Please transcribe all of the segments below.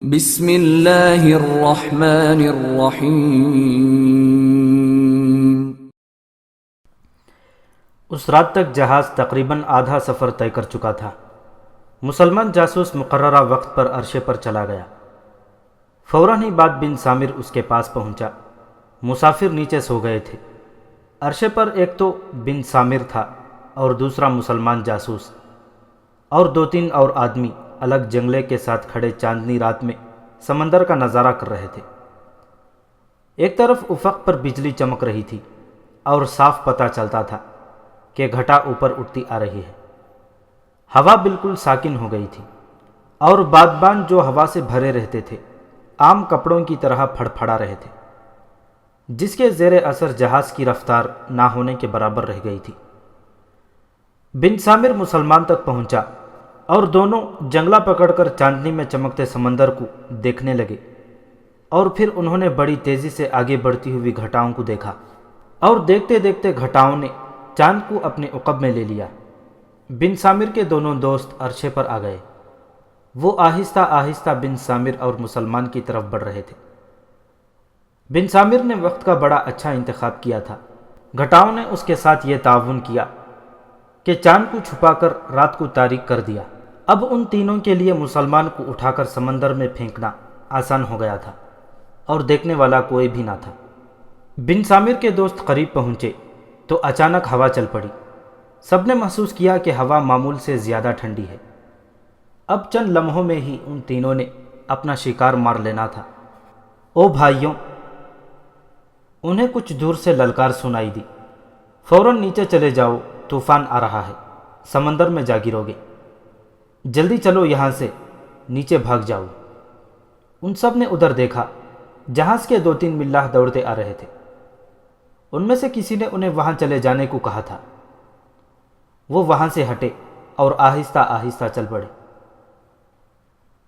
بسم اللہ الرحمن الرحیم۔ اس رات تک جہاز تقریباً آدھا سفر طے کر چکا تھا۔ مسلمان جاسوس مقررہ وقت پر عرشے پر چلا گیا۔ فوراً ہی بعد بن سامر اس کے پاس پہنچا۔ مسافر نیچے سو گئے تھے۔ عرشے پر ایک تو بن سامر تھا اور دوسرا مسلمان جاسوس، اور دو تین اور آدمی الگ جنگلے کے ساتھ کھڑے چاندنی رات میں سمندر کا نظارہ کر رہے تھے۔ ایک طرف افق پر بجلی چمک رہی تھی اور صاف پتہ چلتا تھا کہ گھٹا اوپر اٹھتی آ رہی ہے۔ ہوا بالکل ساکن ہو گئی تھی اور بادبان جو ہوا سے بھرے رہتے تھے عام کپڑوں کی طرح پھڑ پھڑا رہے تھے، جس کے زیر اثر جہاز کی رفتار نہ ہونے کے برابر رہ گئی تھی۔ بن سامر مسلمان تک پہنچا اور دونوں جنگلہ پکڑ کر چاندنی میں چمکتے سمندر کو دیکھنے لگے، اور پھر انہوں نے بڑی تیزی سے آگے بڑھتی ہوئی گھٹاؤں کو دیکھا، اور دیکھتے دیکھتے گھٹاؤں نے چاند کو اپنے عقب میں لے لیا۔ بن سامر کے دونوں دوست عرشے پر آ گئے۔ وہ آہستہ آہستہ بن سامر اور مسلمان کی طرف بڑھ رہے تھے۔ بن سامر نے وقت کا بڑا اچھا انتخاب کیا تھا۔ گھٹاؤں نے اس کے ساتھ یہ تعاون کیا کہ چاند کو چھپا کر رات کو تاریک کر دیا۔ اب ان تینوں کے لیے مسلمان کو اٹھا کر سمندر میں پھینکنا آسان ہو گیا تھا، اور دیکھنے والا کوئی بھی نہ تھا۔ بن سامر کے دوست قریب پہنچے تو اچانک ہوا چل پڑی۔ سب نے محسوس کیا کہ ہوا معمول سے زیادہ ٹھنڈی ہے۔ اب چند لمحوں میں ہی ان تینوں نے اپنا شکار مار لینا تھا۔ او بھائیوں! انہیں کچھ دور سے للکار سنائی دی، فوراً نیچے چلے جاؤ، طوفان آ رہا ہے، سمندر میں جا گرو گے، جلدی چلو یہاں سے، نیچے بھاگ جاؤ۔ ان سب نے ادھر دیکھا۔ جہاز کے دو تین ملاح دوڑتے آ رہے تھے۔ ان میں سے کسی نے انہیں وہاں چلے جانے کو کہا تھا۔ وہ وہاں سے ہٹے اور آہستہ آہستہ چل پڑے۔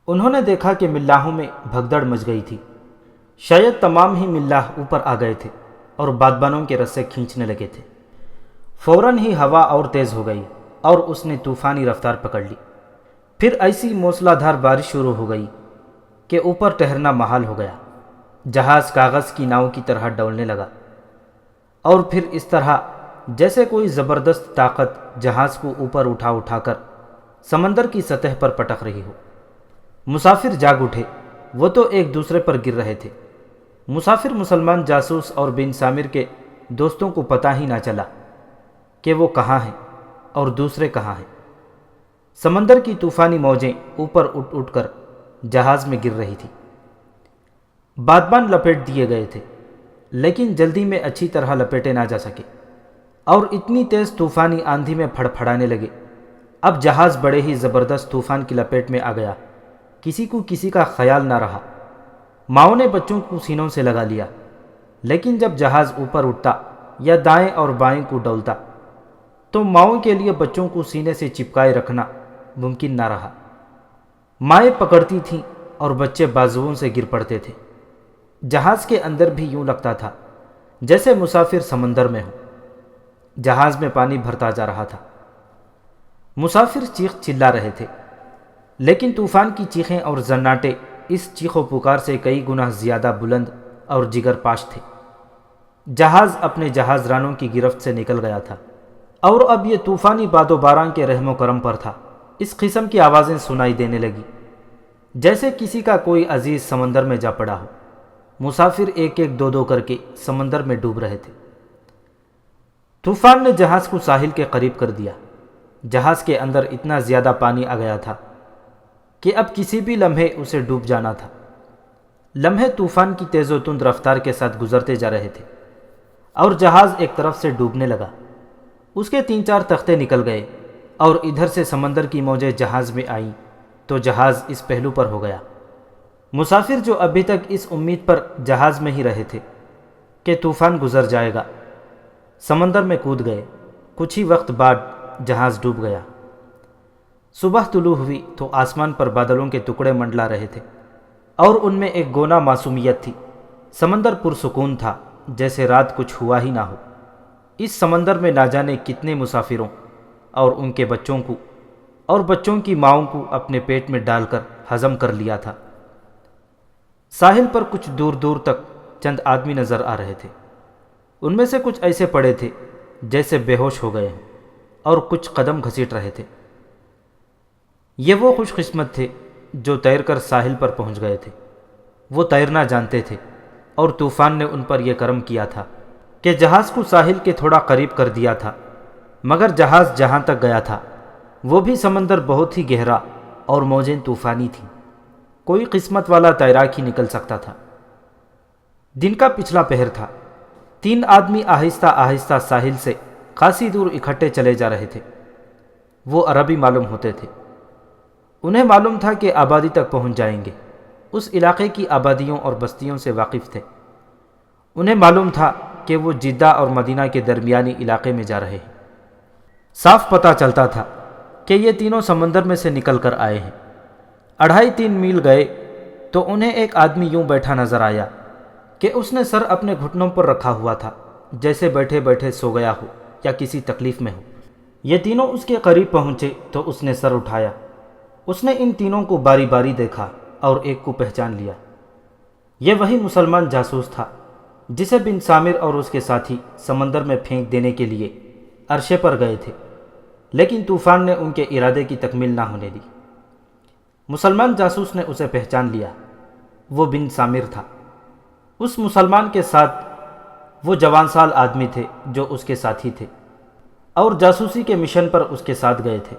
انہوں نے دیکھا کہ ملاحوں میں بھگدڑ مچ گئی تھی۔ شاید تمام ہی ملاح اوپر آ گئے تھے اور بادبانوں کے رسے کھینچنے لگے تھے۔ فوراً ہی ہوا اور تیز ہو گئی اور اس نے طوفانی رفتار پکڑ لی۔ پھر ایسی موسلا دھار بارش شروع ہو گئی کہ اوپر ٹھہرنا محال ہو گیا۔ جہاز کاغذ کی ناؤ کی طرح ڈولنے لگا، اور پھر اس طرح جیسے کوئی زبردست طاقت جہاز کو اوپر اٹھا اٹھا کر سمندر کی سطح پر پٹک رہی ہو۔ مسافر جاگ اٹھے، وہ تو ایک دوسرے پر گر رہے تھے۔ مسافر مسلمان جاسوس اور بن سامر کے دوستوں کو پتہ ہی نہ چلا کہ وہ کہاں ہیں اور دوسرے کہاں ہیں۔ سمندر کی طوفانی موجیں اوپر اٹھ اٹھ کر جہاز میں گر رہی تھی۔ بادبان لپیٹ دیے گئے تھے، لیکن جلدی میں اچھی طرح لپیٹے نہ جا سکے، اور اتنی تیز طوفانی آندھی میں پھڑ پھڑانے لگے۔ اب جہاز بڑے ہی زبردست طوفان کی لپیٹ میں آ گیا۔ کسی کو کسی کا خیال نہ رہا۔ ماؤں نے بچوں کو سینوں سے لگا لیا، لیکن جب جہاز اوپر اٹھتا یا دائیں اور بائیں کو ڈولتا تو ماؤں کے لیے بچوں کو سینے سے چپکائے رکھنا ممکن نہ رہا۔ مائیں پکڑتی تھیں اور بچے بازوؤں سے گر پڑتے تھے۔ جہاز کے اندر بھی یوں لگتا تھا جیسے مسافر سمندر میں ہو۔ جہاز میں پانی بھرتا جا رہا تھا۔ مسافر چیخ چلا رہے تھے، لیکن طوفان کی چیخیں اور زناٹے اس چیخ و پکار سے کئی گنا زیادہ بلند اور جگر پاش تھے۔ جہاز اپنے جہاز رانوں کی گرفت سے نکل گیا تھا، اور اب یہ طوفانی باد و باران کے رحم و کرم پر تھا۔ اس قسم کی آوازیں سنائی دینے لگی جیسے کسی کا کوئی عزیز سمندر میں جا پڑا ہو۔ مسافر ایک ایک دو دو کر کے سمندر میں ڈوب رہے تھے۔ طوفان نے جہاز کو ساحل کے قریب کر دیا۔ جہاز کے اندر اتنا زیادہ پانی آ گیا تھا کہ اب کسی بھی لمحے اسے ڈوب جانا تھا۔ لمحے طوفان کی تیز و تند رفتار کے ساتھ گزرتے جا رہے تھے، اور جہاز ایک طرف سے ڈوبنے لگا۔ اس کے تین چار تختے نکل گئے، اور ادھر سے سمندر کی موجیں جہاز میں آئیں تو جہاز اس پہلو پر ہو گیا۔ مسافر جو ابھی تک اس امید پر جہاز میں ہی رہے تھے کہ طوفان گزر جائے گا، سمندر میں کود گئے۔ کچھ ہی وقت بعد جہاز ڈوب گیا۔ صبح طلوع ہوئی تو آسمان پر بادلوں کے ٹکڑے منڈلا رہے تھے، اور ان میں ایک گونا معصومیت تھی۔ سمندر پرسکون تھا، جیسے رات کچھ ہوا ہی نہ ہو۔ اس سمندر میں نہ جانے کتنے مسافروں اور ان کے بچوں کو اور بچوں کی ماؤں کو اپنے پیٹ میں ڈال کر ہضم کر لیا تھا۔ ساحل پر کچھ دور دور تک چند آدمی نظر آ رہے تھے۔ ان میں سے کچھ ایسے پڑے تھے جیسے بے ہوش ہو گئے ہیں، اور کچھ قدم گھسیٹ رہے تھے۔ یہ وہ خوش قسمت تھے جو تیر کر ساحل پر پہنچ گئے تھے۔ وہ تیرنا جانتے تھے، اور طوفان نے ان پر یہ کرم کیا تھا کہ جہاز کو ساحل کے تھوڑا قریب کر دیا تھا، مگر جہاز جہاں تک گیا تھا وہ بھی سمندر بہت ہی گہرا اور موجیں طوفانی تھیں۔ کوئی قسمت والا تیراک ہی نکل سکتا تھا۔ دن کا پچھلا پہر تھا۔ 3 آدمی آہستہ آہستہ ساحل سے خاصی دور اکٹھے چلے جا رہے تھے۔ وہ عربی معلوم ہوتے تھے۔ انہیں معلوم تھا کہ آبادی تک پہنچ جائیں گے۔ اس علاقے کی آبادیوں اور بستیوں سے واقف تھے۔ انہیں معلوم تھا کہ وہ جدہ اور مدینہ کے درمیانی علاقے میں جا رہے ہیں۔ صاف پتہ چلتا تھا کہ یہ تینوں سمندر میں سے نکل کر آئے ہیں۔ 2.5-3 میل گئے تو انہیں ایک آدمی یوں بیٹھا نظر آیا کہ اس نے سر اپنے گھٹنوں پر رکھا ہوا تھا، جیسے بیٹھے بیٹھے سو گیا ہو یا کسی تکلیف میں ہو۔ یہ تینوں اس کے قریب پہنچے تو اس نے سر اٹھایا۔ اس نے ان تینوں کو باری باری دیکھا اور ایک کو پہچان لیا۔ یہ وہی مسلمان جاسوس تھا جسے بن سامر اور اس کے ساتھی سمندر میں پھینک دینے کے لیے عرشے پر گئے تھے، لیکن طوفان نے ان کے ارادے کی تکمیل نہ ہونے دی۔ مسلمان جاسوس نے اسے پہچان لیا۔ وہ بن سامر تھا۔ اس مسلمان کے ساتھ وہ جوان سال آدمی تھے جو اس کے ساتھی تھے اور جاسوسی کے مشن پر اس کے ساتھ گئے تھے۔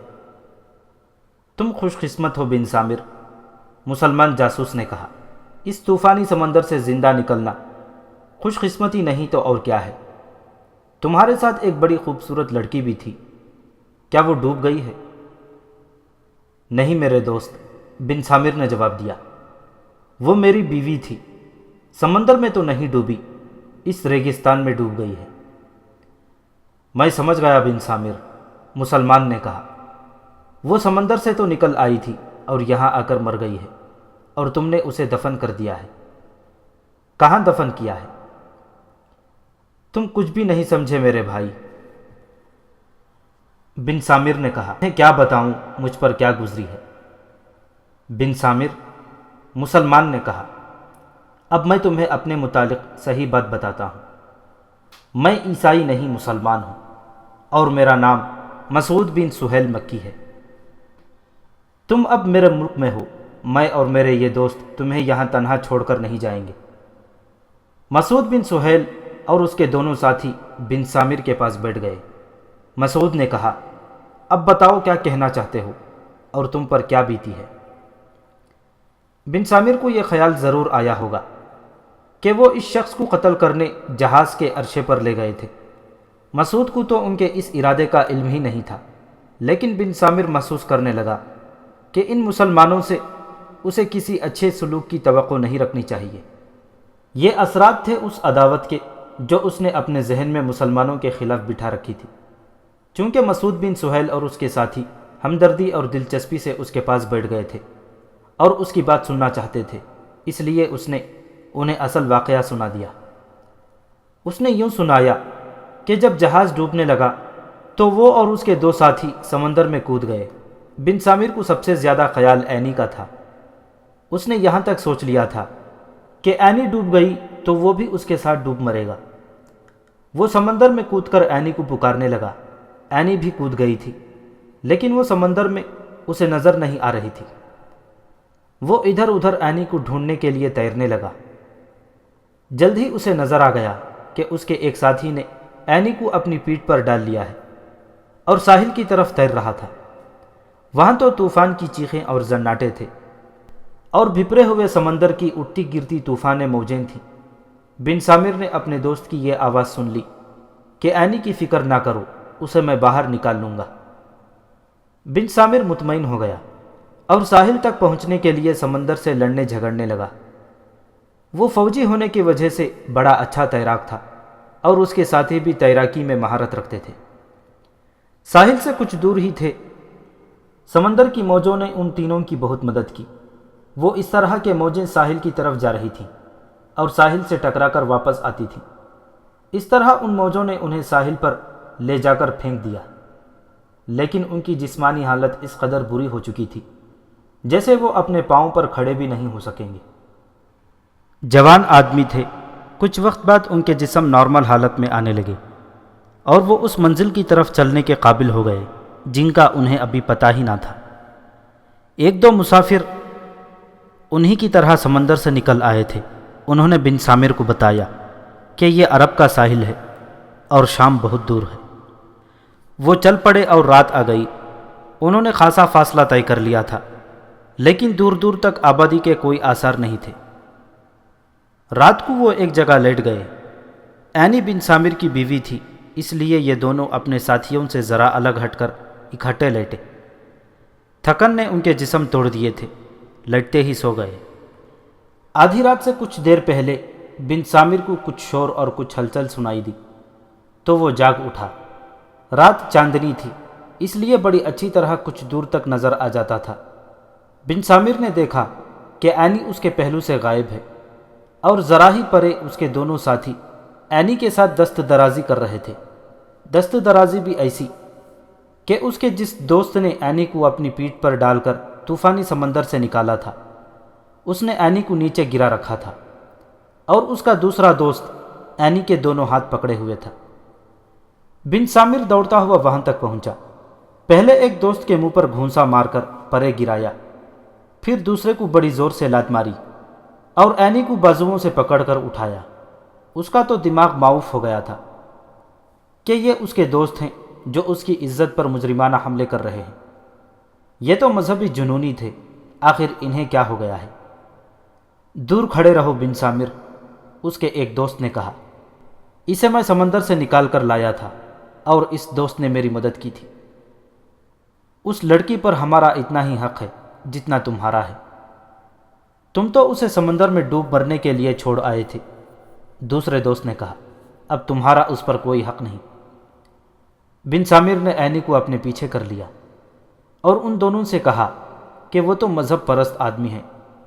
تم خوش قسمت ہو بن سامر، مسلمان جاسوس نے کہا۔ اس طوفانی سمندر سے زندہ نکلنا خوش قسمتی نہیں تو اور کیا ہے؟ تمہارے ساتھ ایک بڑی خوبصورت لڑکی بھی تھی، کیا وہ ڈوب گئی ہے؟ نہیں میرے دوست، بن سامر نے جواب دیا، وہ میری بیوی تھی۔ سمندر میں تو نہیں ڈوبی، اس ریگستان میں ڈوب گئی ہے۔ میں سمجھ گیا بن سامر، مسلمان نے کہا، وہ سمندر سے تو نکل آئی تھی اور یہاں آ کر مر گئی ہے، اور تم نے اسے دفن کر دیا ہے۔ کہاں دفن کیا ہے؟ تم کچھ بھی نہیں سمجھے میرے بھائی، بن سامر نے کہا۔ میں کیا بتاؤں مجھ پر کیا گزری ہے؟ بن سامر، مسلمان نے کہا، اب میں تمہیں اپنے متعلق صحیح بات بتاتا ہوں۔ میں عیسائی نہیں مسلمان ہوں، اور میرا نام مسعود بن سہیل مکی ہے۔ تم اب میرے ملک میں ہو، میں اور میرے یہ دوست تمہیں یہاں تنہا چھوڑ کر نہیں جائیں گے۔ مسعود بن سہیل اور اس کے دونوں ساتھی بن سامر کے پاس بیٹھ گئے۔ مسعود نے کہا، اب بتاؤ کیا کہنا چاہتے ہو اور تم پر کیا بیتی ہے؟ بن سامر کو یہ خیال ضرور آیا ہوگا کہ وہ اس شخص کو قتل کرنے جہاز کے عرشے پر لے گئے تھے۔ مسعود کو تو ان کے اس ارادے کا علم ہی نہیں تھا، لیکن بن سامر محسوس کرنے لگا کہ ان مسلمانوں سے اسے کسی اچھے سلوک کی توقع نہیں رکھنی چاہیے۔ یہ اثرات تھے اس عداوت کے جو اس نے اپنے ذہن میں مسلمانوں کے خلاف بٹھا رکھی تھی۔ چونکہ مسعود بن سہیل اور اس کے ساتھی ہمدردی اور دلچسپی سے اس کے پاس بیٹھ گئے تھے اور اس کی بات سننا چاہتے تھے، اس لیے اس نے انہیں اصل واقعہ سنا دیا۔ اس نے یوں سنایا کہ جب جہاز ڈوبنے لگا تو وہ اور اس کے 2 ساتھی سمندر میں کود گئے۔ بن سامر کو سب سے زیادہ خیال عینی کا تھا۔ اس نے یہاں تک سوچ لیا تھا کہ عینی ڈوب گئی تو وہ بھی اس کے ساتھ ڈوب مرے گا۔ وہ سمندر میں کود کر عینی کو پکارنے لگا۔ عینی بھی کود گئی تھی، لیکن وہ سمندر میں اسے نظر نہیں آ رہی تھی۔ وہ ادھر ادھر عینی کو ڈھونڈنے کے لیے تیرنے لگا۔ جلد ہی اسے نظر آ گیا کہ اس کے ایک ساتھی نے عینی کو اپنی پیٹھ پر ڈال لیا ہے اور ساحل کی طرف تیر رہا تھا۔ وہاں تو طوفان کی چیخیں اور زناٹے تھے اور بھپرے ہوئے سمندر کی اٹھتی گرتی طوفانیں موجیں تھیں۔ بن سامر نے اپنے دوست کی یہ آواز سن لی کہ عینی کی فکر نہ کرو، اسے میں باہر نکال لوں گا۔ بن سامر مطمئن ہو گیا اور ساحل تک پہنچنے کے لیے سمندر سے لڑنے جھگڑنے لگا۔ وہ فوجی ہونے کی وجہ سے بڑا اچھا تیراک تھا اور اس کے ساتھی بھی تیراکی میں مہارت رکھتے تھے۔ ساحل سے کچھ دور ہی تھے۔ سمندر کی موجوں نے ان تینوں کی بہت مدد کی۔ وہ اس طرح کے موجیں ساحل کی طرف جا رہی تھیں اور ساحل سے ٹکرا کر واپس آتی تھیں۔ اس طرح ان موجوں نے انہیں ساحل پر لے جا کر پھینک دیا، لیکن ان کی جسمانی حالت اس قدر بری ہو چکی تھی جیسے وہ اپنے پاؤں پر کھڑے بھی نہیں ہو سکیں گے۔ جوان آدمی تھے، کچھ وقت بعد ان کے جسم نارمل حالت میں آنے لگے اور وہ اس منزل کی طرف چلنے کے قابل ہو گئے جن کا انہیں ابھی پتہ ہی نہ تھا۔ ایک دو مسافر انہی کی طرح سمندر سے نکل آئے تھے۔ انہوں نے بن سامر کو بتایا کہ یہ عرب کا ساحل ہے اور شام بہت دور ہے۔ وہ چل پڑے اور رات آ گئی۔ انہوں نے خاصا فاصلہ طے کر لیا تھا، لیکن دور دور تک آبادی کے کوئی آثار نہیں تھے۔ رات کو وہ ایک جگہ لیٹ گئے۔ اینی بن سامر کی بیوی تھی، اس لیے یہ دونوں اپنے ساتھیوں سے ذرا الگ ہٹ کر اکٹھے لیٹے۔ تھکن نے ان کے جسم توڑ دیے تھے، لیٹتے ہی سو گئے۔ آدھی رات سے کچھ دیر پہلے بن سامر کو کچھ شور اور کچھ ہلچل سنائی دی تو وہ جاگ اٹھا۔ رات چاندنی تھی، اس لیے بڑی اچھی طرح کچھ دور تک نظر آ جاتا تھا۔ بن سامر نے دیکھا کہ اینی اس کے پہلو سے غائب ہے اور ذرا ہی پرے اس کے دونوں ساتھی اینی کے ساتھ دست درازی کر رہے تھے۔ دست درازی بھی ایسی کہ اس کے جس دوست نے اینی کو اپنی پیٹھ پر ڈال کر طوفانی سمندر سے نکالا تھا، اس نے اینی کو نیچے گرا رکھا تھا اور اس کا دوسرا دوست اینی کے دونوں ہاتھ پکڑے ہوئے تھا۔ بن سامر دوڑتا ہوا وہاں تک پہنچا۔ پہلے ایک دوست کے منہ پر گھونسا مار کر پرے گرایا، پھر دوسرے کو بڑی زور سے لات ماری اور اینی کو بازوؤں سے پکڑ کر اٹھایا۔ اس کا تو دماغ معاف ہو گیا تھا کہ یہ اس کے دوست ہیں جو اس کی عزت پر مجرمانہ حملے کر رہے ہیں۔ یہ تو مذہبی جنونی تھے، آخر انہیں کیا ہو گیا ہے؟ دور کھڑے رہو بن سامر، اس کے ایک دوست نے کہا۔ اسے میں سمندر سے نکال کر لایا تھا اور اس دوست نے میری مدد کی تھی۔ اس لڑکی پر ہمارا اتنا ہی حق ہے جتنا تمہارا ہے۔ تم تو اسے سمندر میں ڈوب مرنے کے لیے چھوڑ آئے تھے، دوسرے دوست نے کہا۔ اب تمہارا اس پر کوئی حق نہیں۔ بن سامر نے اینی کو اپنے پیچھے کر لیا اور ان دونوں سے کہا کہ وہ تو مذہب پرست آدمی ہیں،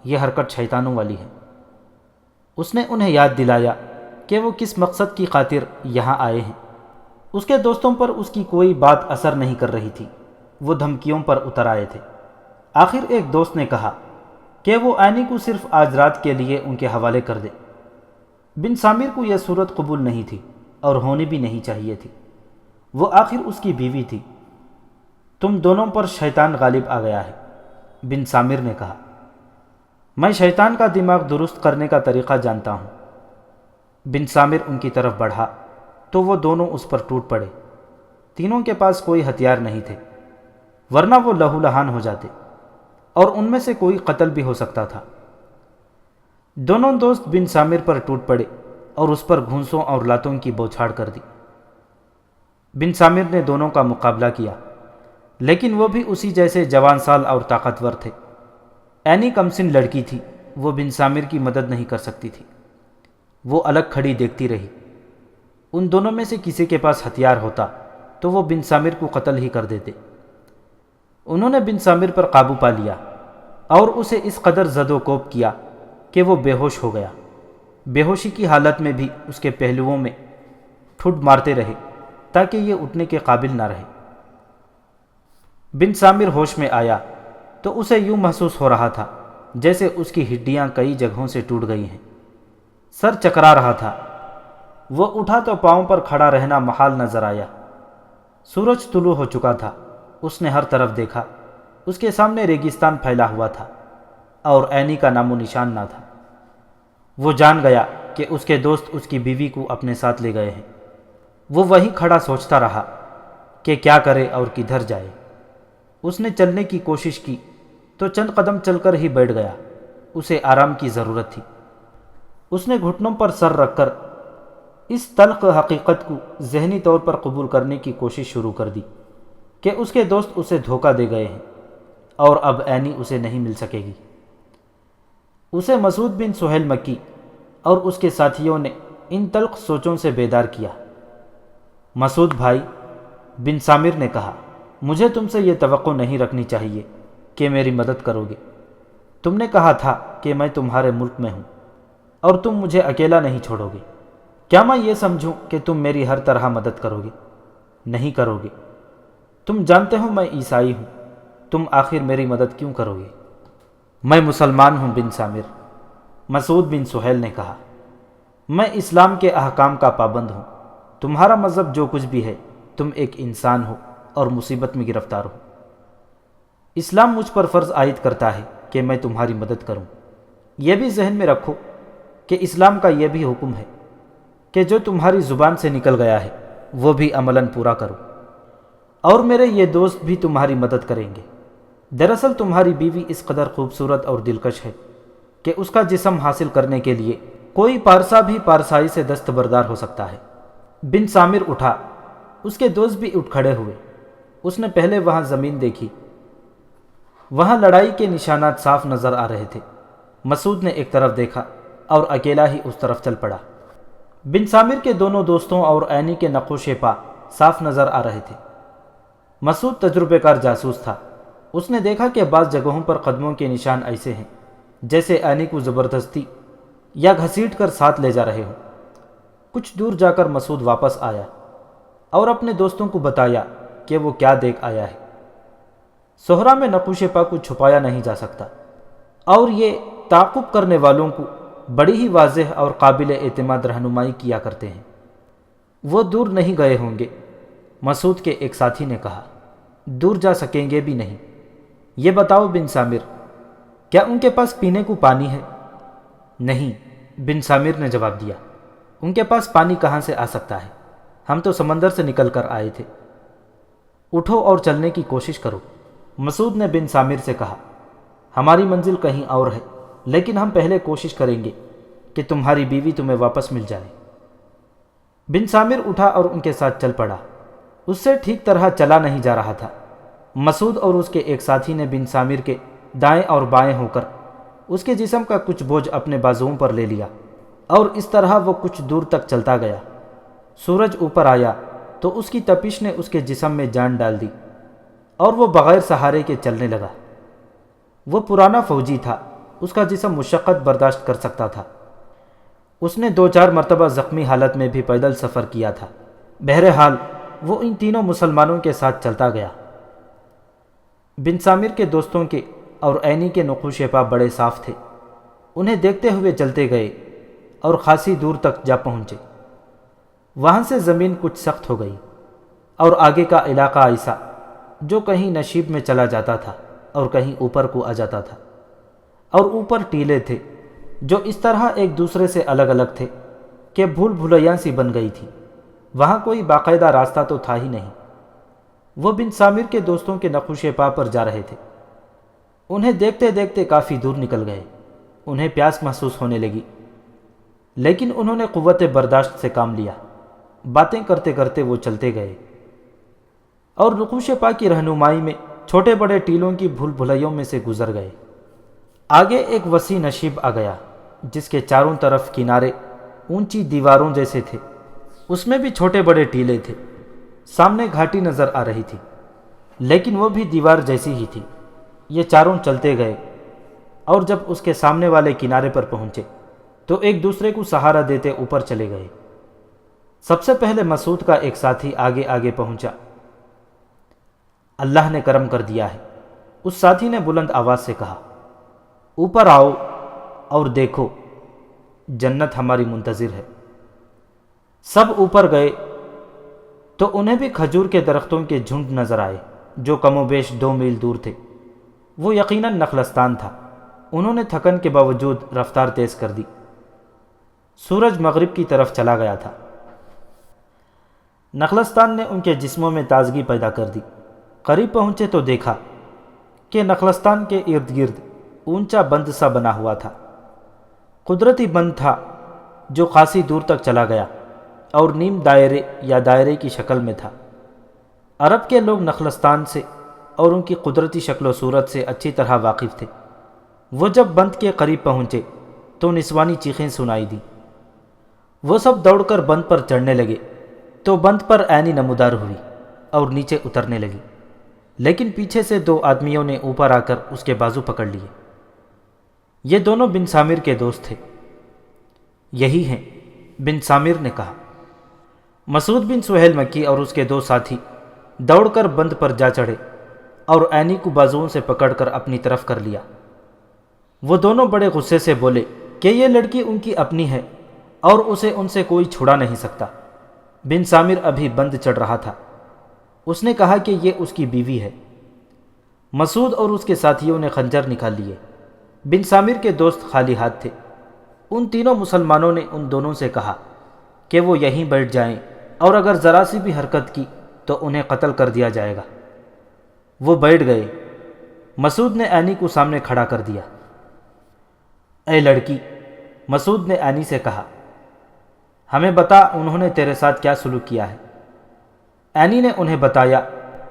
یہ حرکت شیطانوں والی ہے۔ اس نے انہیں یاد دلایا کہ وہ کس مقصد کی خاطر یہاں آئے ہیں۔ اس کے دوستوں پر اس کی کوئی بات اثر نہیں کر رہی تھی، وہ دھمکیوں پر اتر آئے تھے۔ آخر ایک دوست نے کہا کہ وہ اینی کو صرف آج رات کے لیے ان کے حوالے کر دے۔ بن سامر کو یہ صورت قبول نہیں تھی اور ہونی بھی نہیں چاہیے تھی، وہ آخر اس کی بیوی تھی۔ تم دونوں پر شیطان غالب آ گیا ہے، بن سامر نے کہا۔ میں شیطان کا دماغ درست کرنے کا طریقہ جانتا ہوں۔ بن سامر ان کی طرف بڑھا تو وہ دونوں اس پر ٹوٹ پڑے۔ تینوں کے پاس کوئی ہتھیار نہیں تھے، ورنہ وہ لہو لہان ہو جاتے اور ان میں سے کوئی قتل بھی ہو سکتا تھا۔ دونوں دوست بن سامر پر ٹوٹ پڑے اور اس پر گھونسوں اور لاتوں کی بوچھاڑ کر دی۔ بن سامر نے دونوں کا مقابلہ کیا، لیکن وہ بھی اسی جیسے جوان سال اور طاقتور تھے۔ اینی کمسن لڑکی تھی، وہ بن سامر کی مدد نہیں کر سکتی تھی۔ وہ الگ کھڑی دیکھتی رہی۔ ان دونوں میں سے کسی کے پاس ہتھیار ہوتا تو وہ بن سامر کو قتل ہی کر دیتے۔ انہوں نے بن سامر پر قابو پا لیا اور اسے اس قدر زد و کوب کیا کہ وہ بے ہوش ہو گیا۔ بے ہوشی کی حالت میں بھی اس کے پہلوؤں میں ٹھڈ مارتے رہے تاکہ یہ اٹھنے کے قابل نہ رہے۔ بن سامر ہوش میں آیا تو اسے یوں محسوس ہو رہا تھا جیسے اس کی ہڈیاں کئی جگہوں سے ٹوٹ گئی ہیں۔ سر چکرا رہا تھا۔ وہ اٹھا تو پاؤں پر کھڑا رہنا محال نظر آیا۔ سورج طلوع ہو چکا تھا۔ اس نے ہر طرف دیکھا، اس کے سامنے ریگستان پھیلا ہوا تھا اور اینی کا نام و نشان نہ تھا۔ وہ جان گیا کہ اس کے دوست اس کی بیوی کو اپنے ساتھ لے گئے ہیں۔ وہ وہیں کھڑا سوچتا رہا کہ کیا کرے اور کدھر جائے۔ اس نے چلنے کی کوشش کی تو چند قدم چل کر ہی بیٹھ گیا۔ اسے آرام کی ضرورت تھی۔ اس نے گھٹنوں پر سر رکھ کر اس تلخ حقیقت کو ذہنی طور پر قبول کرنے کی کوشش شروع کر دی کہ اس کے دوست اسے دھوکہ دے گئے ہیں اور اب اینی اسے نہیں مل سکے گی۔ اسے مسعود بن سہیل مکی اور اس کے ساتھیوں نے ان تلخ سوچوں سے بیدار کیا۔ مسعود بھائی، بن سامر نے کہا، مجھے تم سے یہ توقع نہیں رکھنی چاہیے کہ میری مدد کرو گے۔ تم نے کہا تھا کہ میں تمہارے ملک میں ہوں اور تم مجھے اکیلا نہیں چھوڑو گے۔ کیا میں یہ سمجھوں کہ تم میری ہر طرح مدد کرو گے؟ نہیں کرو گے۔ تم جانتے ہو میں عیسائی ہوں، تم آخر میری مدد کیوں کرو گے؟ میں مسلمان ہوں بن سامر، مسعود بن سہیل نے کہا، میں اسلام کے احکام کا پابند ہوں، تمہارا مذہب جو کچھ بھی ہے، تم ایک انسان ہو اور مصیبت میں گرفتار ہو۔ اسلام مجھ پر فرض عائد کرتا ہے کہ میں تمہاری مدد کروں۔ یہ بھی ذہن میں رکھو کہ اسلام کا یہ بھی حکم ہے کہ جو تمہاری زبان سے نکل گیا ہے وہ بھی عملاً پورا کرو، اور میرے یہ دوست بھی تمہاری مدد کریں گے۔ دراصل تمہاری بیوی اس قدر خوبصورت اور دلکش ہے کہ اس کا جسم حاصل کرنے کے لیے کوئی پارسا بھی پارسائی سے دستبردار ہو سکتا ہے۔ بن سامر اٹھا، اس کے دوست بھی اٹھ کھڑے ہوئے۔ اس نے پہلے وہاں زمین دیکھی، وہاں لڑائی کے نشانات صاف نظر آ رہے تھے۔ مسعود نے ایک طرف دیکھا اور اکیلا ہی اس طرف چل پڑا۔ بن سامر کے دونوں دوستوں اور عینی کے نقوش پا صاف نظر آ رہے تھے۔ مسعود تجربے کار جاسوس تھا۔ اس نے دیکھا کہ بعض جگہوں پر قدموں کے نشان ایسے ہیں جیسے عینی کو زبردستی یا گھسیٹ کر ساتھ لے جا رہے ہوں۔ کچھ دور جا کر مسعود واپس آیا اور اپنے دوستوں کو بتایا کہ وہ کیا دیکھ آیا ہے۔ صحرا میں نقوش پا کو چھپایا نہیں جا سکتا، اور یہ تعاقب کرنے والوں کو بڑی ہی واضح اور قابل اعتماد رہنمائی کیا کرتے ہیں۔ وہ دور نہیں گئے ہوں گے، مسعود کے ایک ساتھی نے کہا۔ دور جا سکیں گے بھی نہیں۔ یہ بتاؤ بن سامر، کیا ان کے پاس پینے کو پانی ہے؟ نہیں، بن سامر نے جواب دیا، ان کے پاس پانی کہاں سے آ سکتا ہے؟ ہم تو سمندر سے نکل کر آئے تھے۔ اٹھو اور چلنے کی کوشش کرو، مسعود نے بن سامر سے کہا۔ ہماری منزل کہیں اور ہے، لیکن ہم پہلے کوشش کریں گے کہ تمہاری بیوی تمہیں واپس مل جائے۔ بن سامر اٹھا اور ان کے ساتھ چل پڑا۔ اس سے ٹھیک طرح چلا نہیں جا رہا تھا۔ مسعود اور اس کے ایک ساتھی نے بن سامر کے دائیں اور بائیں ہو کر اس کے جسم کا کچھ بوجھ اپنے بازوؤں پر لے لیا، اور اس طرح وہ کچھ دور تک چلتا گیا۔ سورج اوپر آیا تو اس کی تپش نے اس کے جسم میں جان ڈال دی، اور وہ بغیر سہارے کے چلنے لگا۔ وہ پرانا فوجی تھا، اس کا جسم مشقت برداشت کر سکتا تھا۔ اس نے 2-4 مرتبہ زخمی حالت میں بھی پیدل سفر کیا تھا۔ بہرحال وہ ان تینوں مسلمانوں کے ساتھ چلتا گیا۔ بن سامر کے دوستوں کے اور عینی کے نقوش پا بڑے صاف تھے۔ انہیں دیکھتے ہوئے چلتے گئے اور خاصی دور تک جا پہنچے۔ وہاں سے زمین کچھ سخت ہو گئی، اور آگے کا علاقہ ایسا جو کہیں نشیب میں چلا جاتا تھا اور کہیں اوپر کو آ جاتا تھا، اور اوپر ٹیلے تھے جو اس طرح ایک دوسرے سے الگ الگ تھے کہ بھول بھلیاں سی بن گئی تھی۔ وہاں کوئی باقاعدہ راستہ تو تھا ہی نہیں۔ وہ بن سامر کے دوستوں کے نقوش پا پر جا رہے تھے۔ انہیں دیکھتے دیکھتے کافی دور نکل گئے۔ انہیں پیاس محسوس ہونے لگی، لیکن انہوں نے قوت برداشت سے کام لیا۔ باتیں کرتے کرتے وہ چلتے گئے اور نقوش پا کی رہنمائی میں چھوٹے بڑے ٹیلوں کی بھول بھلیوں میں سے گزر گئے۔ آگے ایک وسیع نشیب آ گیا جس کے چاروں طرف کنارے اونچی دیواروں جیسے تھے۔ اس میں بھی چھوٹے بڑے ٹیلے تھے۔ سامنے گھاٹی نظر آ رہی تھی، لیکن وہ بھی دیوار جیسی ہی تھی۔ یہ چاروں چلتے گئے، اور جب اس کے سامنے والے کنارے پر پہنچے تو ایک دوسرے کو سہارا دیتے اوپر چلے گئے۔ سب سے پہلے مسعود کا ایک ساتھی آگے آگے پہنچا۔ اللہ نے کرم کر دیا ہے، اس ساتھی نے بلند آواز سے کہا، اوپر آؤ اور دیکھو، جنت ہماری منتظر ہے۔ سب اوپر گئے تو انہیں بھی کھجور کے درختوں کے جھنڈ نظر آئے جو کم و بیش 2 میل دور تھے۔ وہ یقیناً نخلستان تھا۔ انہوں نے تھکن کے باوجود رفتار تیز کر دی۔ سورج مغرب کی طرف چلا گیا تھا۔ نخلستان نے ان کے جسموں میں تازگی پیدا کر دی۔ قریب پہنچے تو دیکھا کہ نخلستان کے ارد گرد اونچا بند سا بنا ہوا تھا۔ قدرتی بند تھا جو خاصی دور تک چلا گیا اور نیم دائرے یا دائرے کی شکل میں تھا۔ عرب کے لوگ نخلستان سے اور ان کی قدرتی شکل و صورت سے اچھی طرح واقف تھے۔ وہ جب بند کے قریب پہنچے تو نسوانی چیخیں سنائی دیں۔ وہ سب دوڑ کر بند پر چڑھنے لگے تو بند پر عینی نمودار ہوئی اور نیچے اترنے لگی، لیکن پیچھے سے 2 آدمیوں نے اوپر آ کر اس کے بازو پکڑ لیے۔ یہ دونوں بن سامر کے دوست تھے۔ یہی ہیں، بن سامر نے کہا۔ مسعود بن سہیل مکی اور اس کے 2 ساتھی دوڑ کر بند پر جا چڑھے اور عینی کو بازوؤں سے پکڑ کر اپنی طرف کر لیا۔ وہ دونوں بڑے غصے سے بولے، کہ یہ لڑکی ان کی اپنی ہے اور اسے ان سے کوئی چھڑا نہیں سکتا۔ بن سامر ابھی بند چڑھ رہا تھا، اس نے کہا کہ یہ اس کی بیوی ہے۔ مسعود اور اس کے ساتھیوں نے خنجر نکال لیے۔ بن سامر کے دوست خالی ہاتھ تھے۔ ان تینوں مسلمانوں نے ان دونوں سے کہا کہ وہ یہیں بیٹھ جائیں اور اگر ذرا سی بھی حرکت کی تو انہیں قتل کر دیا جائے گا۔ وہ بیٹھ گئے۔ مسعود نے اینی کو سامنے کھڑا کر دیا۔ اے لڑکی، مسعود نے اینی سے کہا، ہمیں بتا انہوں نے تیرے ساتھ کیا سلوک کیا ہے۔ اینی نے انہیں بتایا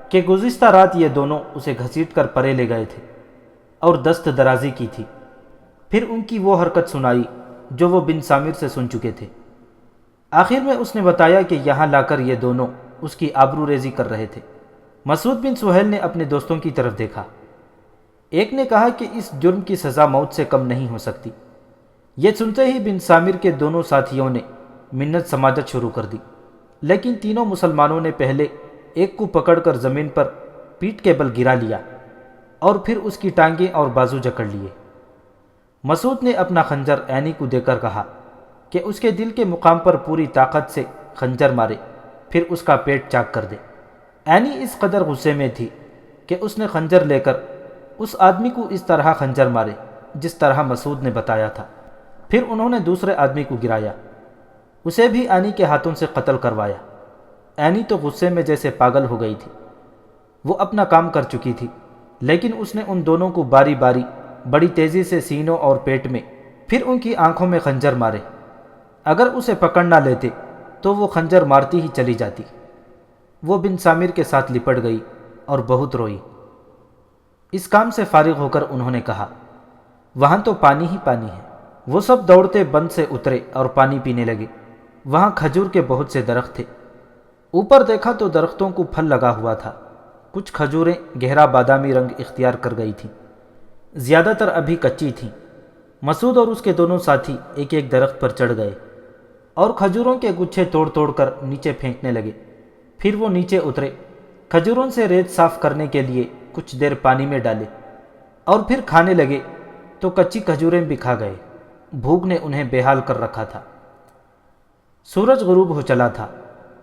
کہ گزشتہ رات یہ دونوں اسے گھسیٹ کر پرے لے گئے تھے اور دست درازی کی تھی۔ پھر ان کی وہ حرکت سنائی جو وہ بن سامر سے سن چکے تھے۔ آخر میں اس نے بتایا کہ یہاں لا کر یہ دونوں اس کی آبرو ریزی کر رہے تھے۔ مسعود بن سہیل نے اپنے دوستوں کی طرف دیکھا۔ ایک نے کہا کہ اس جرم کی سزا موت سے کم نہیں ہو سکتی۔ یہ سنتے ہی بن سامر کے دونوں ساتھیوں نے منت سماجت شروع کر دی، لیکن تینوں مسلمانوں نے پہلے ایک کو پکڑ کر زمین پر پیٹھ کے بل گرا لیا اور پھر اس کی ٹانگیں اور بازو جکڑ لیے۔ مسعود نے اپنا خنجر اینی کو دے کر کہا کہ اس کے دل کے مقام پر پوری طاقت سے خنجر مارے، پھر اس کا پیٹ چاک کر دے۔ اینی اس قدر غصے میں تھی کہ اس نے خنجر لے کر اس آدمی کو اس طرح خنجر مارے جس طرح مسعود نے بتایا تھا۔ پھر انہوں نے دوسرے آدمی کو گرایا، اسے بھی اینی کے ہاتھوں سے قتل کروایا۔ اینی تو غصے میں جیسے پاگل ہو گئی تھی۔ وہ اپنا کام کر چکی تھی، لیکن اس نے ان دونوں کو باری باری بڑی تیزی سے سینوں اور پیٹ میں، پھر ان کی آنکھوں میں خنجر مارے۔ اگر اسے پکڑ نہ لیتے تو وہ خنجر مارتی ہی چلی جاتی۔ وہ بن سامر کے ساتھ لپٹ گئی اور بہت روئی۔ اس کام سے فارغ ہو کر انہوں نے کہا، وہاں تو پانی ہی پانی ہے۔ وہ سب دوڑتے بند سے اترے اور پانی پینے لگے۔ وہاں کھجور کے بہت سے درخت تھے۔ اوپر دیکھا تو درختوں کو پھل لگا ہوا تھا۔ کچھ کھجوریں گہرا بادامی رنگ اختیار کر گئی تھیں، زیادہ تر ابھی کچی تھیں۔ مسعود اور اس کے دونوں ساتھی ایک ایک درخت پر چڑھ گئے اور کھجوروں کے گچھے توڑ توڑ کر نیچے پھینکنے لگے۔ پھر وہ نیچے اترے، کھجوروں سے ریت صاف کرنے کے لیے کچھ دیر پانی میں ڈالے اور پھر کھانے لگے تو کچی کھجوریں بھی کھا گئے۔ بھوک نے انہیں بے حال کر رکھا تھا۔ سورج غروب ہو چلا تھا۔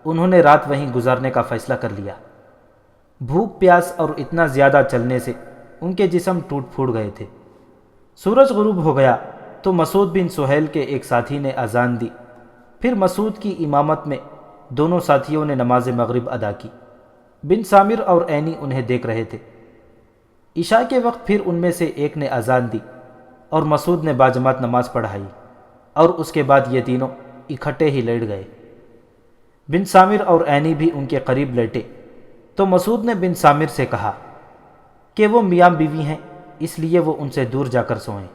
انہوں نے رات وہیں گزارنے کا فیصلہ کر لیا۔ بھوک پیاس اور اتنا زیادہ چلنے سے ان کے جسم ٹوٹ پھوٹ گئے تھے۔ سورج غروب ہو گیا تو مسعود بن سہیل کے ایک ساتھی نے اذان دی۔ پھر مسعود کی امامت میں دونوں ساتھیوں نے نماز مغرب ادا کی۔ بن سامر اور اینی انہیں دیکھ رہے تھے۔ عشاء کے وقت پھر ان میں سے ایک نے اذان دی اور مسعود نے باجماعت نماز پڑھائی اور اس کے بعد یہ تینوں اکٹھے ہی لیٹ گئے۔ بن سامر اور اینی بھی ان کے قریب لیٹے تو مسعود نے بن سامر سے کہا کہ وہ میاں بیوی ہیں، اس لیے وہ ان سے دور جا کر سوئیں۔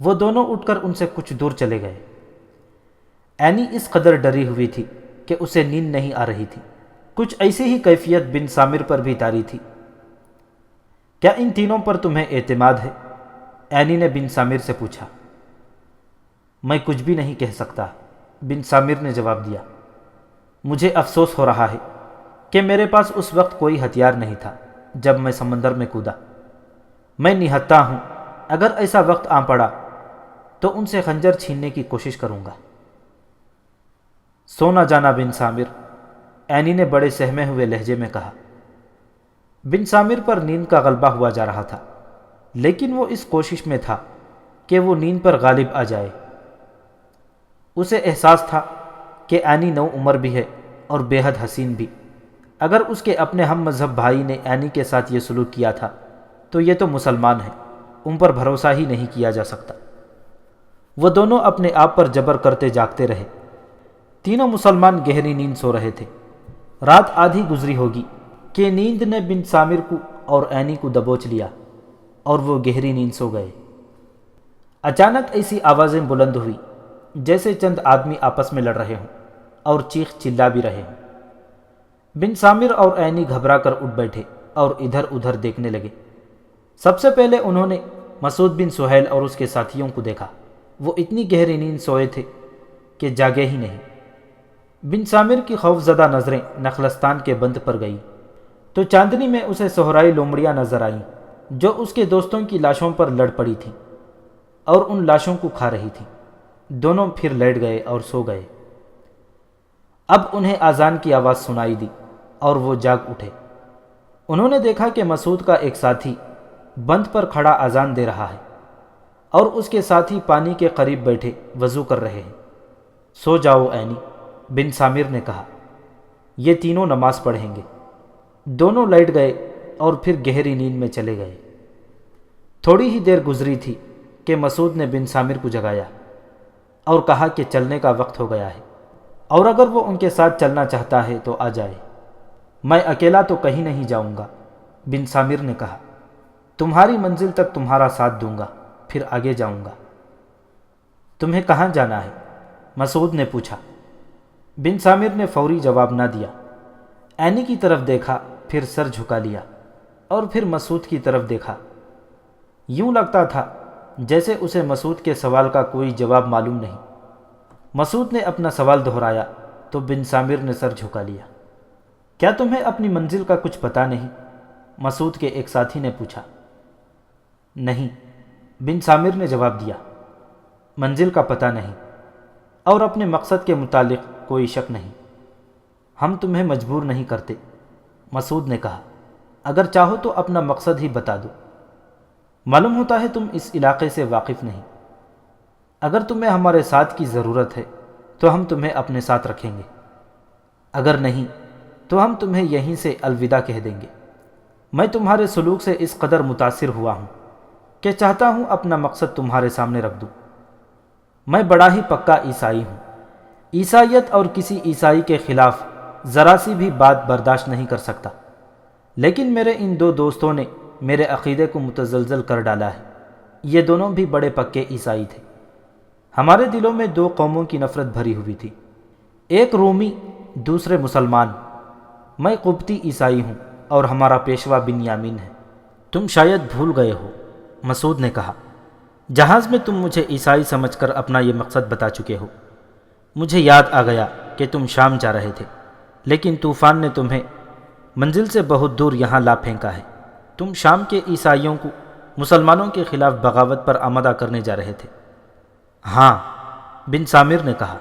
وہ دونوں اٹھ کر ان سے کچھ دور چلے گئے۔ اینی اس قدر ڈری ہوئی تھی کہ اسے نیند نہیں آ رہی تھی۔ کچھ ایسی ہی کیفیت بن سامر پر بھی طاری تھی۔ کیا ان تینوں پر تمہیں اعتماد ہے؟ اینی نے بن سامر سے پوچھا۔ میں کچھ بھی نہیں کہہ سکتا، بن سامر نے جواب دیا۔ مجھے افسوس ہو رہا ہے کہ میرے پاس اس وقت کوئی ہتھیار نہیں تھا جب میں سمندر میں کودا۔ میں نہتا ہوں، اگر ایسا وقت آ پڑا تو ان سے خنجر چھیننے کی کوشش کروں گا۔ سو نہ جانا بن سامر، اینی نے بڑے سہمے ہوئے لہجے میں کہا۔ بن سامر پر نیند کا غلبہ ہوا جا رہا تھا، لیکن وہ اس کوشش میں تھا کہ وہ نیند پر غالب آ جائے۔ اسے احساس تھا کہ اینی نو عمر بھی ہے اور بے حد حسین بھی۔ اگر اس کے اپنے ہم مذہب بھائی نے اینی کے ساتھ یہ سلوک کیا تھا تو یہ تو مسلمان ہیں، ان پر بھروسہ ہی نہیں کیا جا سکتا۔ وہ دونوں اپنے آپ پر جبر کرتے جاگتے رہے۔ تینوں مسلمان گہری نیند سو رہے تھے۔ رات آدھی گزری ہوگی کہ نیند نے بن سامر کو اور اینی کو دبوچ لیا اور وہ گہری نیند سو گئے۔ اچانک ایسی آوازیں بلند ہوئی جیسے چند آدمی آپس میں لڑ رہے ہوں اور چیخ چلا بھی رہے ہوں۔ بن سامر اور اینی گھبرا کر اٹھ بیٹھے اور ادھر ادھر دیکھنے لگے۔ سب سے پہلے انہوں نے مسعود بن سہیل اور اس کے ساتھیوں کو دیکھا۔ وہ اتنی گہری نیند سوئے تھے کہ جاگے ہی نہیں۔ بن سامر کی خوفزدہ نظریں نخلستان کے بند پر گئی تو چاندنی میں اسے صحرائی لومڑیاں نظر آئیں جو اس کے دوستوں کی لاشوں پر لڑ پڑی تھیں اور ان لاشوں کو کھا رہی تھی۔ دونوں پھر لیٹ گئے اور سو گئے۔ اب انہیں اذان کی آواز سنائی دی اور وہ جاگ اٹھے۔ انہوں نے دیکھا کہ مسعود کا ایک ساتھی بند پر کھڑا اذان دے رہا ہے اور اس کے ساتھی پانی کے قریب بیٹھے وضو کر رہے ہیں۔ سو جاؤ عینی، بن سامر نے کہا، یہ تینوں نماز پڑھیں گے۔ دونوں لیٹ گئے اور پھر گہری نیند میں چلے گئے۔ تھوڑی ہی دیر گزری تھی کہ مسعود نے بن سامر کو جگایا اور کہا کہ چلنے کا وقت ہو گیا ہے اور اگر وہ ان کے ساتھ چلنا چاہتا ہے تو آ جائے۔ میں اکیلا تو کہیں نہیں جاؤں گا، بن سامر نے کہا، تمہاری منزل تک تمہارا ساتھ دوں گا، پھر آگے جاؤں گا۔ تمہیں کہاں جانا ہے؟ مسعود نے پوچھا۔ بن سامر نے فوری جواب نہ دیا۔ عینی کی طرف دیکھا، پھر سر جھکا لیا اور پھر مسعود کی طرف دیکھا۔ یوں لگتا تھا جیسے اسے مسعود کے سوال کا کوئی جواب معلوم نہیں۔ مسعود نے اپنا سوال دہرایا تو بن سامر نے سر جھکا لیا۔ کیا تمہیں اپنی منزل کا کچھ پتہ نہیں؟ مسعود کے ایک ساتھی نے پوچھا۔ نہیں، بن سامر نے جواب دیا، منزل کا پتہ نہیں اور اپنے مقصد کے متعلق کوئی شک نہیں۔ ہم تمہیں مجبور نہیں کرتے، مسعود نے کہا، اگر چاہو تو اپنا مقصد ہی بتا دو۔ معلوم ہوتا ہے تم اس علاقے سے واقف نہیں۔ اگر تمہیں ہمارے ساتھ کی ضرورت ہے تو ہم تمہیں اپنے ساتھ رکھیں گے، اگر نہیں تو ہم تمہیں یہیں سے الوداع کہہ دیں گے۔ میں تمہارے سلوک سے اس قدر متاثر ہوا ہوں کہ چاہتا ہوں اپنا مقصد تمہارے سامنے رکھ دوں۔ میں بڑا ہی پکا عیسائی ہوں۔ عیسائیت اور کسی عیسائی کے خلاف ذرا سی بھی بات برداشت نہیں کر سکتا، لیکن میرے ان دو دوستوں نے میرے عقیدے کو متزلزل کر ڈالا ہے۔ یہ دونوں بھی بڑے پکے عیسائی تھے۔ ہمارے دلوں میں دو قوموں کی نفرت بھری ہوئی تھی، ایک رومی، دوسرے مسلمان۔ میں قبطی عیسائی ہوں اور ہمارا پیشوا بنیامین ہے۔ تم شاید بھول گئے ہو، مسعود نے کہا، جہاز میں تم مجھے عیسائی سمجھ کر اپنا یہ مقصد بتا چکے ہو۔ مجھے یاد آ گیا کہ تم شام جا رہے تھے، لیکن طوفان نے تمہیں منزل سے بہت دور یہاں لا پھینکا ہے۔ تم شام کے عیسائیوں کو مسلمانوں کے خلاف بغاوت پر آمادہ کرنے جا رہے تھے۔ ہاں، بن سامر نے کہا،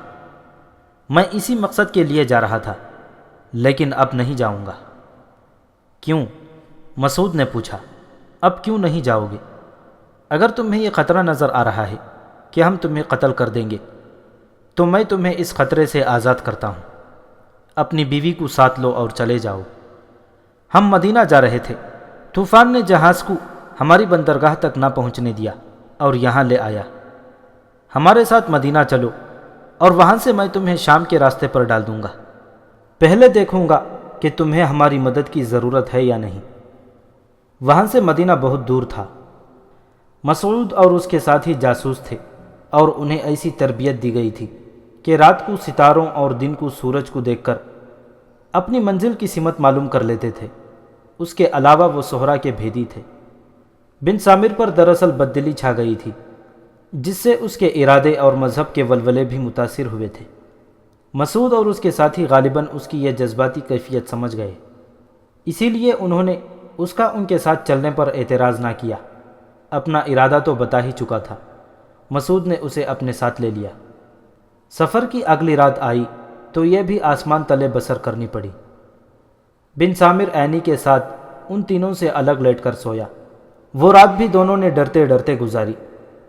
میں اسی مقصد کے لیے جا رہا تھا، لیکن اب نہیں جاؤں گا۔ کیوں؟ مسعود نے پوچھا، اب کیوں نہیں جاؤ گے؟ اگر تمہیں یہ خطرہ نظر آ رہا ہے کہ ہم تمہیں قتل کر دیں گے تو میں تمہیں اس خطرے سے آزاد کرتا ہوں۔ اپنی بیوی کو ساتھ لو اور چلے جاؤ۔ ہم مدینہ جا رہے تھے، طوفان نے جہاز کو ہماری بندرگاہ تک نہ پہنچنے دیا اور یہاں لے آیا۔ ہمارے ساتھ مدینہ چلو اور وہاں سے میں تمہیں شام کے راستے پر ڈال دوں گا۔ پہلے دیکھوں گا کہ تمہیں ہماری مدد کی ضرورت ہے یا نہیں۔ وہاں سے مدینہ بہت دور تھا۔ مسعود اور اس کے ساتھی جاسوس تھے اور انہیں ایسی تربیت دی گئی تھی کہ رات کو ستاروں اور دن کو سورج کو دیکھ کر اپنی منزل کی سمت معلوم کر لیتے تھے۔ اس کے علاوہ وہ صحرا کے بھیدی تھے۔ بن سامر پر دراصل بددلی چھا گئی تھی، جس سے اس کے ارادے اور مذہب کے ولولے بھی متاثر ہوئے تھے۔ مسعود اور اس کے ساتھی غالباً اس کی یہ جذباتی کیفیت سمجھ گئے، اسی لیے انہوں نے اس کا ان کے ساتھ چلنے پر اعتراض نہ کیا۔ اپنا ارادہ تو بتا ہی چکا تھا۔ مسعود نے اسے اپنے ساتھ لے لیا۔ سفر کی اگلی رات آئی تو یہ بھی آسمان تلے بسر کرنی پڑی۔ بن سامر عینی کے ساتھ ان تینوں سے الگ لیٹ کر سویا۔ وہ رات بھی دونوں نے ڈرتے ڈرتے گزاری۔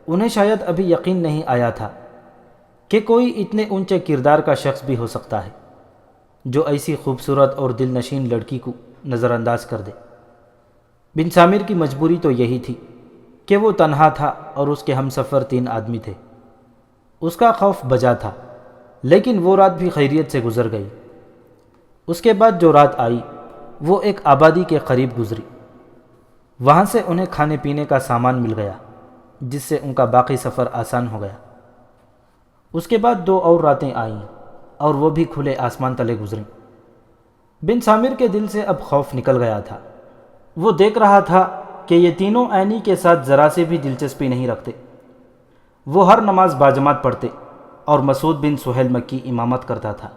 انہیں شاید ابھی یقین نہیں آیا تھا کہ کوئی اتنے اونچے کردار کا شخص بھی ہو سکتا ہے جو ایسی خوبصورت اور دل نشین لڑکی کو نظر انداز کر دے۔ بن سامر کی مجبوری تو یہی تھی کہ وہ تنہا تھا اور اس کے ہم سفر 3 آدمی تھے۔ اس کا خوف بجا تھا، لیکن وہ رات بھی خیریت سے گزر گئی۔ اس کے بعد جو رات آئی وہ ایک آبادی کے قریب گزری۔ وہاں سے انہیں کھانے پینے کا سامان مل گیا، جس سے ان کا باقی سفر آسان ہو گیا۔ اس کے بعد 2 اور راتیں آئیں اور وہ بھی کھلے آسمان تلے گزریں۔ بن سامر کے دل سے اب خوف نکل گیا تھا۔ وہ دیکھ رہا تھا کہ یہ تینوں عینی کے ساتھ ذرا سے بھی دلچسپی نہیں رکھتے۔ وہ ہر نماز باجماعت پڑھتے اور مسعود بن سہیل مکی امامت کرتا تھا۔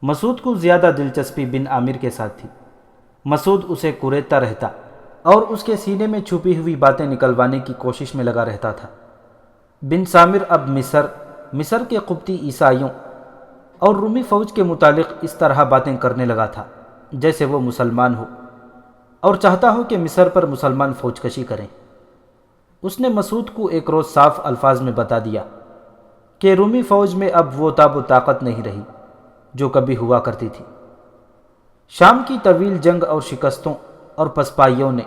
مسعود کو زیادہ دلچسپی بن عامر کے ساتھ تھی۔ مسعود اسے کوریدتا رہتا اور اس کے سینے میں چھپی ہوئی باتیں نکلوانے کی کوشش میں لگا رہتا تھا۔ بن سامر اب مصر کے قبطی عیسائیوں اور رومی فوج کے متعلق اس طرح باتیں کرنے لگا تھا جیسے وہ مسلمان ہو اور چاہتا ہو کہ مصر پر مسلمان فوج کشی کریں۔ اس نے مسعود کو ایک روز صاف الفاظ میں بتا دیا کہ رومی فوج میں اب وہ تاب و طاقت نہیں رہی جو کبھی ہوا کرتی تھی۔ شام کی طویل جنگ اور شکستوں اور پسپائیوں نے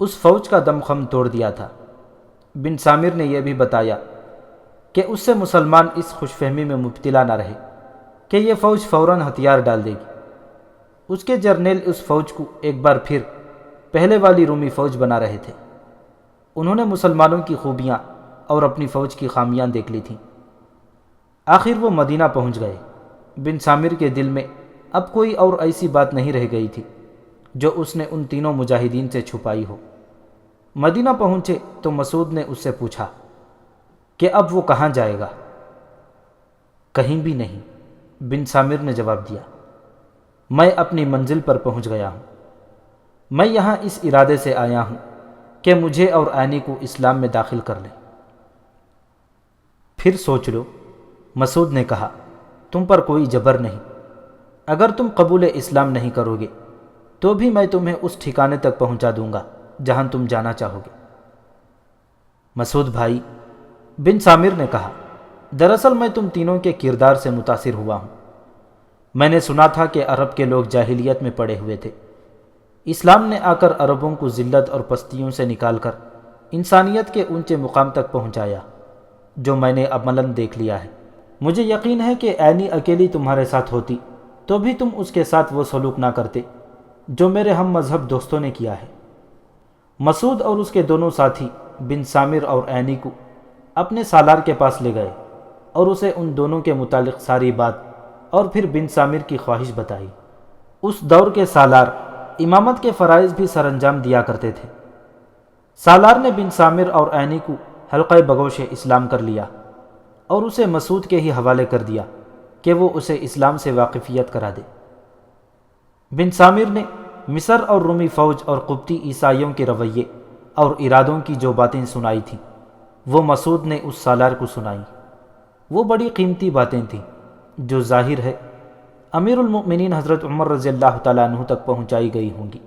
اس فوج کا دم خم توڑ دیا تھا۔ بن سامر نے یہ بھی بتایا کہ اس سے مسلمان اس خوش فہمی میں مبتلا نہ رہے کہ یہ فوج فوراً ہتھیار ڈال دے گی۔ اس کے جرنیل اس فوج کو ایک بار پھر پہلے والی رومی فوج بنا رہے تھے۔ انہوں نے مسلمانوں کی خوبیاں اور اپنی فوج کی خامیاں دیکھ لی تھیں۔ آخر وہ مدینہ پہنچ گئے۔ بن سامر کے دل میں اب کوئی اور ایسی بات نہیں رہ گئی تھی جو اس نے ان تینوں مجاہدین سے چھپائی ہو۔ مدینہ پہنچے تو مسعود نے اس سے پوچھا کہ اب وہ کہاں جائے گا؟ کہیں بھی نہیں، بن سامر نے جواب دیا۔ میں اپنی منزل پر پہنچ گیا ہوں۔ میں یہاں اس ارادے سے آیا ہوں کہ مجھے اور عینی کو اسلام میں داخل کر لیں۔ پھر سوچ لو، مسعود نے کہا، تم پر کوئی جبر نہیں۔ اگر تم قبول اسلام نہیں کرو گے تو بھی میں تمہیں اس ٹھکانے تک پہنچا دوں گا جہاں تم جانا چاہو گے۔ مسعود بھائی، بن سامر نے کہا، دراصل میں تم تینوں کے کردار سے متاثر ہوا ہوں۔ میں نے سنا تھا کہ عرب کے لوگ جاہلیت میں پڑے ہوئے تھے۔ اسلام نے آ کر عربوں کو ذلت اور پستیوں سے نکال کر انسانیت کے اونچے مقام تک پہنچایا، جو میں نے عملاً دیکھ لیا ہے۔ مجھے یقین ہے کہ عینی اکیلی تمہارے ساتھ ہوتی تو بھی تم اس کے ساتھ وہ سلوک نہ کرتے جو میرے ہم مذہب دوستوں نے کیا ہے۔ مسعود اور اس کے دونوں ساتھی بن سامر اور عینی کو اپنے سالار کے پاس لے گئے اور اسے ان دونوں کے متعلق ساری بات اور پھر بن سامر کی خواہش بتائی۔ اس دور کے سالار امامت کے فرائض بھی سر انجام دیا کرتے تھے۔ سالار نے بن سامر اور عینی کو حلقہ بگوش اسلام کر لیا اور اسے مسعود کے ہی حوالے کر دیا کہ وہ اسے اسلام سے واقفیت کرا دے۔ بن سامر نے مصر اور رومی فوج اور قبطی عیسائیوں کے رویے اور ارادوں کی جو باتیں سنائی تھیں وہ مسعود نے اس سالار کو سنائیں۔ وہ بڑی قیمتی باتیں تھیں جو ظاہر ہے امیر المؤمنین حضرت عمر رضی اللہ تعالیٰ عنہ تک پہنچائی گئی ہوں گی۔